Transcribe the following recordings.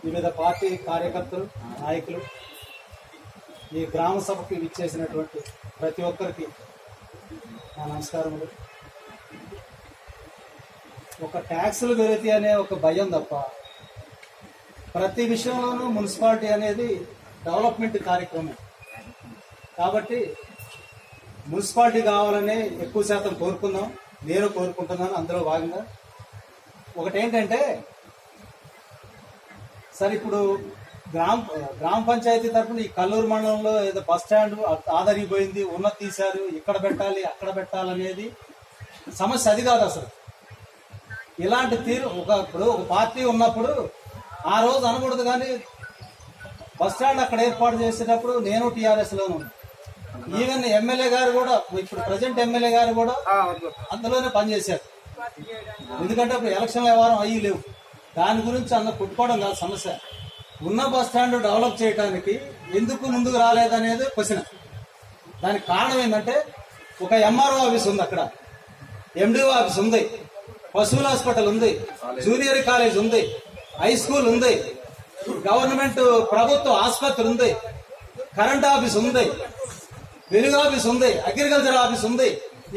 వివిధ పార్టీ కార్యకర్తలు, నాయకులు, ఈ గ్రామ సభకి విచ్చేసినటువంటి ప్రతి ఒక్కరికి నా నమస్కారములు. ఒక ట్యాక్సులు పెరిగితే అనే ఒక భయం తప్ప ప్రతి విషయంలోనూ మున్సిపాలిటీ అనేది డెవలప్మెంట్ కార్యక్రమం. కాబట్టి మున్సిపాలిటీ కావాలని ఎక్కువ శాతం కోరుకుందాం. నేను కోరుకుంటున్నాను. అందులో భాగంగా ఒకటేంటంటే, సరే ఇప్పుడు గ్రామ పంచాయతీ తరఫున ఈ కల్లూరు మండలంలో ఏదో బస్ స్టాండ్ ఆదరిపోయింది, ఉన్నది తీశారు, ఇక్కడ పెట్టాలి అక్కడ పెట్టాలనేది సమస్య. అది కాదు అసలు. ఇలాంటి తీరు ఇప్పుడు ఒక పార్టీ ఉన్నప్పుడు ఆ రోజు అనకూడదు. కానీ బస్ స్టాండ్ అక్కడ ఏర్పాటు చేసేటప్పుడు నేను టీఆర్ఎస్లోనే ఉన్నాను. ఈవెన్ ఎమ్మెల్యే గారు కూడా, ఇప్పుడు ప్రజెంట్ ఎమ్మెల్యే గారు కూడా అందులోనే పనిచేశారు. ఎందుకంటే అప్పుడు ఎలక్షన్ వ్యవహారం అయ్యి లేవు. దాని గురించి కొట్టుకోవడం కాదు సమస్య. ఉన్న బస్ స్టాండ్ డెవలప్ చేయడానికి ఎందుకు ముందుకు రాలేదనేది క్వశ్చన్. దానికి కారణం ఏంటంటే, ఒక ఎంఆర్ఓ ఆఫీస్ ఉంది, అక్కడ ఎండిఓ ఆఫీస్ ఉంది, పశువుల హాస్పిటల్ ఉంది, జూనియర్ కాలేజ్ ఉంది, హై స్కూల్ ఉంది, గవర్నమెంట్ ప్రభుత్వ ఆసుపత్రి ఉంది, కరెంట్ ఆఫీస్ ఉంది, వెలుగు ఆఫీస్ ఉంది, అగ్రికల్చర్ ఆఫీస్ ఉంది.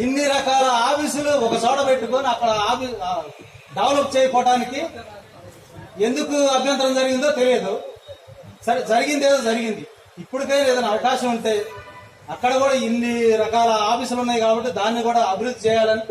ఇన్ని రకాల ఆఫీసులు ఒక చోట పెట్టుకొని అక్కడ డెవలప్ చేయకపోవడానికి ఎందుకు అభ్యంతరం జరిగిందో తెలియదు. సరే, జరిగింది ఏదో జరిగింది. ఇప్పటికైనా ఏదైనా అవకాశం ఉంటే అక్కడ కూడా ఇన్ని రకాల ఆఫీసులు ఉన్నాయి కాబట్టి దాన్ని కూడా అభివృద్ధి చేయాలని